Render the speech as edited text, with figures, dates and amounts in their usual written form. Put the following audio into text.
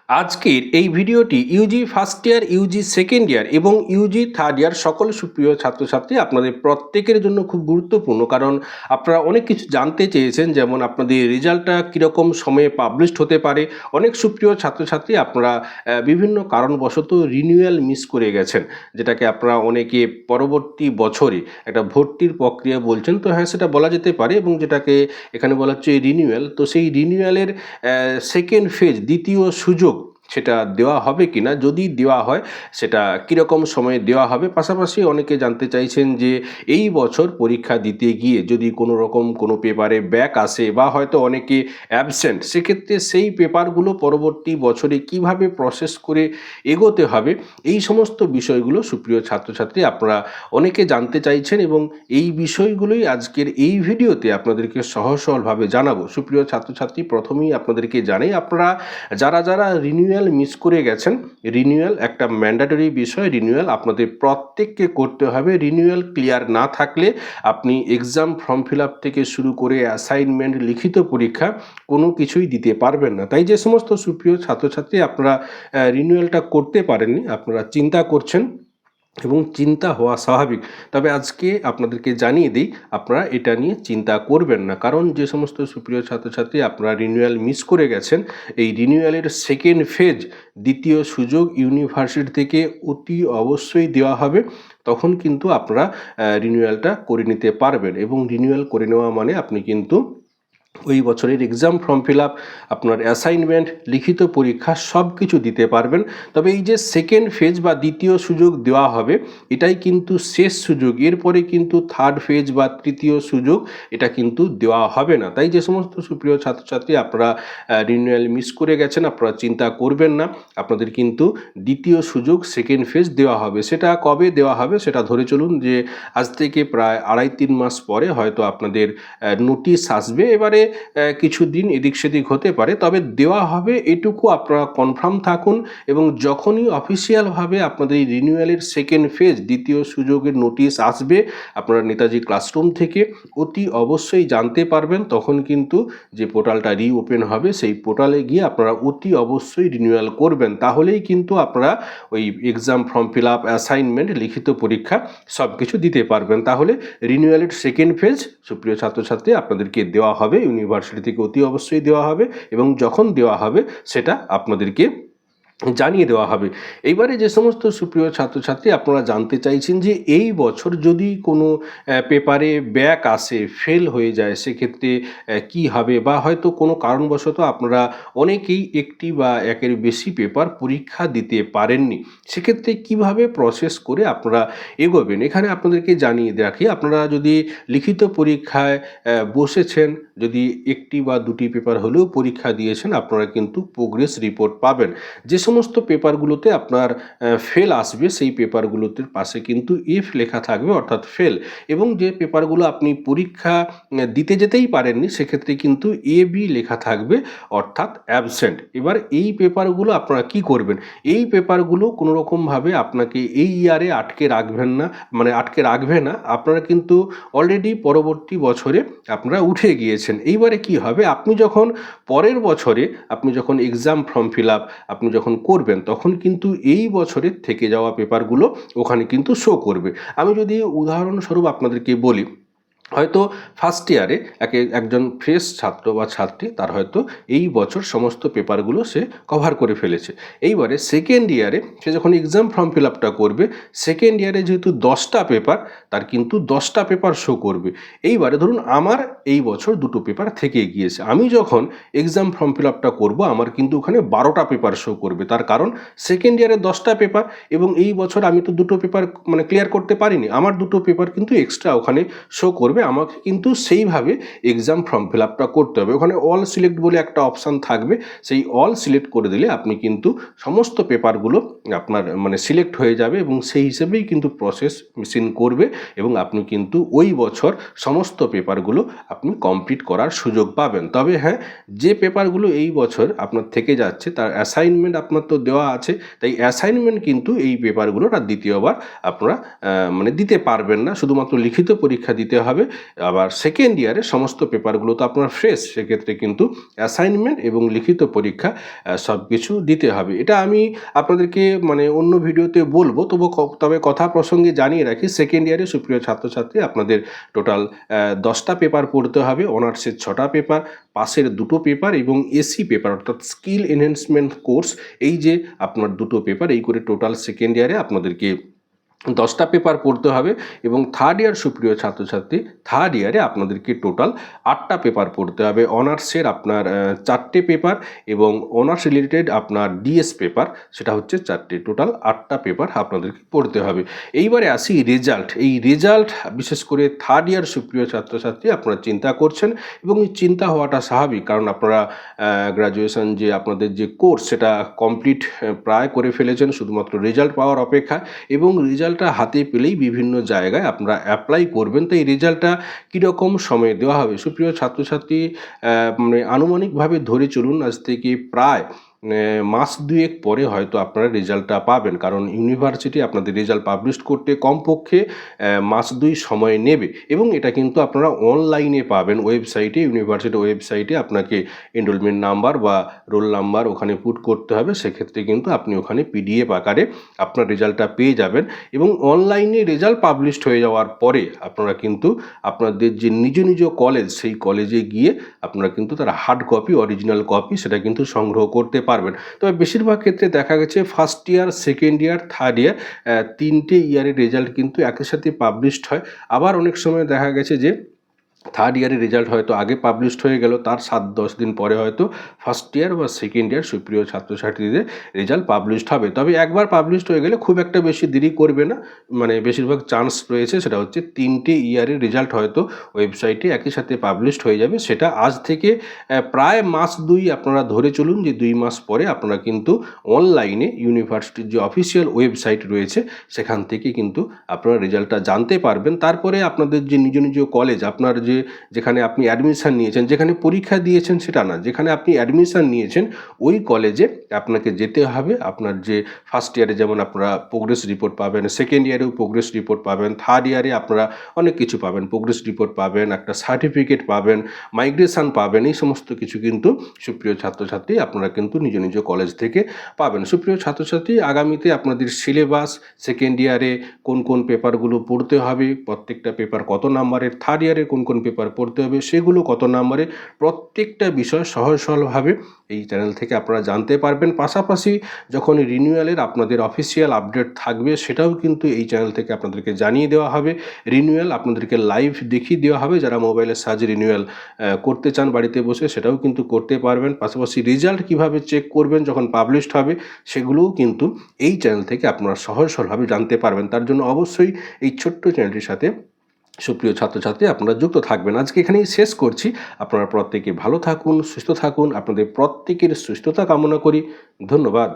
আজকের এই ভিডিওটি Yuji first year, Yuji second year এবং ইউজি থার্ড ইয়ার সকল সুপ্রিয় ছাত্রছাত্রী আপনাদের প্রত্যেকের জন্য খুব গুরুত্বপূর্ণ। কারণ আপনারা অনেক কিছু জানতে চেয়েছেন, যেমন আপনাদের রেজাল্টটা কীরকম সময়ে পাবলিশড হতে পারে। অনেক সুপ্রিয় ছাত্রছাত্রী আপনারা বিভিন্ন কারণবশত রিনিউয়াল মিস করে গেছেন, যেটাকে আপনারা অনেকে পরবর্তী বছরে একটা ভর্তির প্রক্রিয়া বলছেন। তো হ্যাঁ, সেটা বলা যেতে পারে, এবং যেটাকে এখানে বলা হচ্ছে রিনিউয়াল। তো সেই রিনিউয়ালের সেকেন্ড ফেজ, দ্বিতীয় সুযোগ, সেটা দেওয়া হবে কি না, যদি দেওয়া হয় সেটা কীরকম সময়ে দেওয়া হবে। পাশাপাশি অনেকে জানতে চাইছেন যে এই বছর পরীক্ষা দিতে গিয়ে যদি কোনো রকম কোনো পেপারে ব্যাক আসে বা হয়তো অনেকে অ্যাবসেন্ট, সেক্ষেত্রে সেই পেপারগুলো পরবর্তী বছরে কিভাবে প্রসেস করে এগোতে হবে, এই সমস্ত বিষয়গুলো সুপ্রিয় ছাত্রছাত্রী আপনারা অনেকে জানতে চাইছেন, এবং এই বিষয়গুলোই আজকের এই ভিডিওতে আপনাদেরকে সহজ সরলভাবে জানাবো। সুপ্রিয় ছাত্রছাত্রী, প্রথমেই আপনাদেরকে জানাই, আপনারা যারা যারা রিনিউয়াল মিস করে গেছেন, রিনিউয়াল একটা ম্যান্ডেটরি বিষয়। রিনিউয়াল আপনাদের প্রত্যেককে করতে হবে। রিনিউয়াল ক্লিয়ার না থাকলে আপনি এক্সাম ফর্ম ফিল আপ থেকে শুরু করে অ্যাসাইনমেন্ট, লিখিত পরীক্ষা কোনো কিছুই দিতে পারবেন না। তাই যে সমস্ত সুপ্রিয় ছাত্রছাত্রী আপনারা রিনিউয়ালটা করতে পারেননি, আপনারা চিন্তা করছেন, এবং চিন্তা হওয়া স্বাভাবিক। তবে আজকে আপনাদেরকে জানিয়ে দিই, আপনারা এটা নিয়ে চিন্তা করবেন না। কারণ যে সমস্ত সুপ্রিয় ছাত্রছাত্রী আপনারা রিনিউয়াল মিস করে গেছেন, এই রিনিউয়ালের সেকেন্ড ফেজ, দ্বিতীয় সুযোগ ইউনিভার্সিটি থেকে অতি অবশ্যই দেওয়া হবে। তখন কিন্তু আপনারা রিনিউয়ালটা করে নিতে পারবেন, এবং রিনিউয়াল করে নেওয়া মানে আপনি কিন্তু ওই বছরের এক্সাম ফর্ম ফিল আপ, আপনার অ্যাসাইনমেন্ট, লিখিত পরীক্ষা সব কিছু দিতে পারবেন। তবে এই যে সেকেন্ড ফেজ বা দ্বিতীয় সুযোগ দেওয়া হবে, এটাই কিন্তু শেষ সুযোগ। এরপরে কিন্তু থার্ড ফেজ বা তৃতীয় সুযোগ এটা কিন্তু দেওয়া হবে না। তাই যে সমস্ত সুপ্রিয় ছাত্রছাত্রী আপনারা রিনিউয়াল মিস করে গেছেন, আপনারা চিন্তা করবেন না। আপনাদের কিন্তু দ্বিতীয় সুযোগ, সেকেন্ড ফেজ দেওয়া হবে। সেটা কবে দেওয়া হবে সেটা ধরে চলুন যে আজ থেকে প্রায় 2.5-3 মাস পরে হয়তো আপনাদের নোটিশ আসবে। এবারে কিছু দিন এদিক সেদিক হতে পারে, তবে দেওয়া হবে এটুকু আপনারা কনফার্ম থাকুন। এবং যখনই অফিসিয়ালভাবে আপনাদের এই রিনিউয়ালের সেকেন্ড ফেজ, দ্বিতীয় সুযোগের নোটিশ আসবে আপনারা নেতাজি ক্লাসরুম থেকে অতি অবশ্যই জানতে পারবেন। তখন কিন্তু যে পোর্টালটা রিওপেন হবে, সেই পোর্টালে গিয়ে আপনারা অতি অবশ্যই রিনিউয়াল করবেন। তাহলেই কিন্তু আপনারা ওই exam form fill up, assignment, লিখিত পরীক্ষা সব কিছু দিতে পারবেন। তাহলে রিনিউয়ালের সেকেন্ড ফেজ সুপ্রিয় ছাত্রছাত্রী আপনাদেরকে দেওয়া হবে, ইউনিভার্সিটি থেকে অতি অবশ্যই দেওয়া হবে, এবং যখন দেওয়া হবে সেটা আপনাদেরকে জানিয়ে দেওয়া হবে। এইবারে যে সমস্ত সুপ্রিয় ছাত্রছাত্রী আপনারা জানতে চাইছেন যে এই বছর যদি কোনো পেপারে ব্যাক আসে, ফেল হয়ে যায়, সেক্ষেত্রে কি হবে, বা হয়তো কোনো কারণবশত আপনারা অনেকেই একটি বা একের বেশি পেপার পরীক্ষা দিতে পারেননি, সেক্ষেত্রে কিভাবে প্রসেস করে আপনারা এগোবেন। এখানে আপনাদেরকে জানিয়ে রাখি, আপনারা যদি লিখিত পরীক্ষায় বসেছেন, যদি একটি বা দুটি পেপার হলেও পরীক্ষা দিয়েছেন, আপনারা কিন্তু প্রোগ্রেস রিপোর্ট পাবেন। যে সমস্ত পেপারগুলোতে আপনার ফেল আসবে, সেই পেপারগুলোতে পাশে কিন্তু এফ লেখা থাকবে, অর্থাৎ ফেল। এবং যে পেপারগুলো আপনি পরীক্ষা দিতে যেতেই পারেননি, সেক্ষেত্রে কিন্তু এ বি লেখা থাকবে, অর্থাৎ অ্যাবসেন্ট। এবার এই পেপারগুলো আপনারা কি করবেন, এই পেপারগুলো কোনো রকমভাবে আপনাকে এই ইয়ারে আটকে রাখবেন না, মানে আটকে রাখবে না। আপনারা কিন্তু অলরেডি পরবর্তী বছরে আপনারা উঠে গিয়েছেন। এইবারে কি হবে, আপনি যখন পরের বছরে আপনি যখন এক্সাম ফর্ম ফিল আপ আপনি যখন করবেন, তখন কিন্তু এই বছরের থেকে যাওয়া পেপারগুলো ওখানে কিন্তু শো করবে। আমি যদি উদাহরণস্বরূপ আপনাদেরকে বলি, হয়তো ফার্স্ট ইয়ারে একজন ফ্রেশ ছাত্র বা ছাত্রী, তার হয়তো এই বছর সমস্ত পেপারগুলো সে কভার করে ফেলেছে। এইবারে সেকেন্ড ইয়ারে সে যখন এক্সাম ফর্ম ফিল আপটা করবে, সেকেন্ড ইয়ারে যেহেতু 10টা পেপার, তার কিন্তু 10টা পেপার শো করবে। এইবারে ধরুন আমার এই বছর 2টো পেপার থেকে গিয়েছে, আমি যখন এক্সাম ফর্ম ফিল আপটা করবো, আমার কিন্তু ওখানে 12টা পেপার শো করবে। তার কারণ সেকেন্ড ইয়ারে 10টা পেপার, এবং এই বছর আমি তো 2টো পেপার মানে ক্লিয়ার করতে পারিনি, আমার 2টো পেপার কিন্তু এক্সট্রা ওখানে শো করবে। আমাকে কিন্তু সেইভাবে এক্সাম ফর্ম ফিল আপটা করতে হবে। ওখানে অল সিলেক্ট বলে একটা অপশান থাকবে, সেই অল সিলেক্ট করে দিলে আপনি কিন্তু সমস্ত পেপারগুলো আপনার মানে সিলেক্ট হয়ে যাবে, এবং সেই হিসেবেই কিন্তু প্রসেস মেশিন করবে, এবং আপনি কিন্তু ওই বছর সমস্ত পেপারগুলো আপনি কমপ্লিট করার সুযোগ পাবেন। তবে হ্যাঁ, যে পেপারগুলো এই বছর আপনার থেকে যাচ্ছে, তার অ্যাসাইনমেন্ট আপনার তো দেওয়া আছে, তাই অ্যাসাইনমেন্ট কিন্তু এই পেপারগুলোর আর দ্বিতীয়বার আপনারা মানে দিতে পারবেন না। শুধুমাত্র লিখিত পরীক্ষা দিতে হবে, আবার সেকেন্ড ইয়ারে সমস্ত পেপারগুলো তো আপনার ফ্রেশ, সেক্ষেত্রে কিন্তু অ্যাসাইনমেন্ট এবং লিখিত পরীক্ষা সব কিছু দিতে হবে। এটা আমি আপনাদেরকে মানে অন্য ভিডিওতে বলবো, তবে কথা প্রসঙ্গে জানিয়ে রাখি, সেকেন্ড ইয়ারে সুপ্রিয় ছাত্রছাত্রী আপনাদের টোটাল 10টা পেপার পড়তে হবে, অনার্সের 6টা পেপার, পাসের 2টো পেপার এবং এসি পেপার অর্থাৎ স্কিল এনহ্যান্সমেন্ট কোর্স, এই যে আপনার 2টো পেপার, এই করে টোটাল সেকেন্ড ইয়ারে আপনাদেরকে 10টা পেপার পড়তে হবে। এবং থার্ড ইয়ার সুপ্রিয় ছাত্রছাত্রী, থার্ড ইয়ারে আপনাদেরকে টোটাল 8টা পেপার পড়তে হবে। অনার্সের আপনার 4টে পেপার এবং অনার্স রিলেটেড আপনার ডিএস পেপার, সেটা হচ্ছে 4টে, টোটাল 8টা পেপার আপনাদেরকে পড়তে হবে। এইবারে আসি রেজাল্ট। এই রেজাল্ট বিশেষ করে থার্ড ইয়ার সুপ্রিয় ছাত্রছাত্রী আপনারা চিন্তা করছেন, এবং এই চিন্তা হওয়াটা স্বাভাবিক, কারণ আপনারা গ্র্যাজুয়েশন যে আপনাদের যে কোর্স সেটা কমপ্লিট প্রায় করে ফেলেছেন, শুধুমাত্র রেজাল্ট পাওয়ার অপেক্ষা। এবং রেজাল্টটা হাতে পেলেই বিভিন্ন জায়গায় আপনারা অ্যাপ্লাই করবেন। তো এই রেজাল্টটা কীরকম সময়ে দেওয়া হবে সুপ্রিয় ছাত্রছাত্রী, মানে আনুমানিকভাবে ধরে চলুন আজ থেকে প্রায় মাস দুয়েক পরে হয়তো আপনারা রেজাল্টটা পাবেন, কারণ ইউনিভার্সিটি আপনাদের রেজাল্ট পাবলিশ করতে কমপক্ষে মাস 2 সময় নেবে। এবং এটা কিন্তু আপনারা অনলাইনে পাবেন, ওয়েবসাইটে, ইউনিভার্সিটি ওয়েবসাইটে আপনাকে এনরোলমেন্ট নাম্বার বা রোল নাম্বার ওখানে পুট করতে হবে, সেক্ষেত্রে কিন্তু আপনি ওখানে পিডিএফ আকারে আপনার রেজাল্টটা পেয়ে যাবেন। এবং অনলাইনে রেজাল্ট পাবলিশড হয়ে যাওয়ার পরে আপনারা কিন্তু আপনাদের যে নিজ নিজ কলেজ, সেই কলেজে গিয়ে আপনারা কিন্তু তার হার্ড কপি, অরিজিনাল কপি, সেটা কিন্তু সংগ্রহ করতে পারবেন। তবে বেশিরভাগ ক্ষেত্রে দেখা গেছে first year, second year, third year 3টে ইয়ারের রেজাল্ট কিন্তু একই সাথে পাবলিশড হয়। আবার অনেক সময় দেখা গেছে যে থার্ড ইয়ারের রেজাল্ট হয়তো আগে পাবলিশড হয়ে গেল, তার 7-10 দিন পরে হয়তো ফার্স্ট ইয়ার বা সেকেন্ড ইয়ার সুপ্রিয় ছাত্রছাত্রীদের রেজাল্ট পাবলিশড হবে। তবে একবার পাবলিশড হয়ে গেলে খুব একটা বেশি দেরি করবে না, মানে বেশিরভাগ চান্স রয়েছে, সেটা হচ্ছে 3টে ইয়ারের রেজাল্ট হয়তো ওয়েবসাইটে একই সাথে পাবলিশড হয়ে যাবে। সেটা আজ থেকে প্রায় মাস 2 আপনারা ধরে চলুন যে 2 মাস পরে আপনারা কিন্তু অনলাইনে ইউনিভার্সিটির যে অফিসিয়াল ওয়েবসাইট রয়েছে সেখান থেকে কিন্তু আপনারা রেজাল্টটা জানতে পারবেন। তারপরে আপনাদের যে নিজ নিজ কলেজ, আপনার যেখানে আপনি অ্যাডমিশান নিয়েছেন, যেখানে পরীক্ষা দিয়েছেন সেটা না, যেখানে আপনি অ্যাডমিশান নিয়েছেন ওই কলেজে আপনাকে যেতে হবে। আপনার যে ফার্স্ট ইয়ারে যেমন আপনারা প্রোগ্রেস রিপোর্ট পাবেন, সেকেন্ড ইয়ারেও প্রোগ্রেস রিপোর্ট পাবেন, থার্ড ইয়ারে আপনারা অনেক কিছু পাবেন, প্রোগ্রেস রিপোর্ট পাবেন, একটা সার্টিফিকেট পাবেন, মাইগ্রেশন পাবেন, এই সমস্ত কিছু কিন্তু সুপ্রিয় ছাত্রছাত্রী আপনারা কিন্তু নিজ নিজ কলেজ থেকে পাবেন। সুপ্রিয় ছাত্রছাত্রী, আগামীতে আপনাদের সিলেবাস, সেকেন্ড ইয়ারে কোন কোন পেপারগুলো পড়তে হবে, প্রত্যেকটা পেপার কত নাম্বারের, থার্ড ইয়ারে কোন কোন পেপার পড়তে হবে, সেগুলো কত নাম্বারে, প্রত্যেকটা বিষয় সহজ সরলভাবে এই চ্যানেল থেকে আপনারা জানতে পারবেন। পাশাপাশি যখন রিনিউয়ালের আপনাদের অফিসিয়াল আপডেট থাকবে সেটাও কিন্তু এই চ্যানেল থেকে আপনাদেরকে জানিয়ে দেওয়া হবে। রিনিউয়াল আপনাদেরকে লাইভ দেখিয়ে দেওয়া হবে, যারা মোবাইলের সাহায্যে রিনিউয়াল করতে চান বাড়িতে বসে সেটাও কিন্তু করতে পারবেন। পাশাপাশি রেজাল্ট কীভাবে চেক করবেন যখন পাবলিশড হবে সেগুলোও কিন্তু এই চ্যানেল থেকে আপনারা সহজ সরলভাবে জানতে পারবেন। তার জন্য অবশ্যই এই ছোট্ট চ্যানেলটির সাথে সুপ্রিয় ছাত্রছাত্রী আপনারা যুক্ত থাকবেন। আজকে এখানেই শেষ করছি। আপনারা প্রত্যেকে ভালো থাকুন, সুস্থ থাকুন, আপনাদের প্রত্যেকের সুস্থতা কামনা করি। ধন্যবাদ।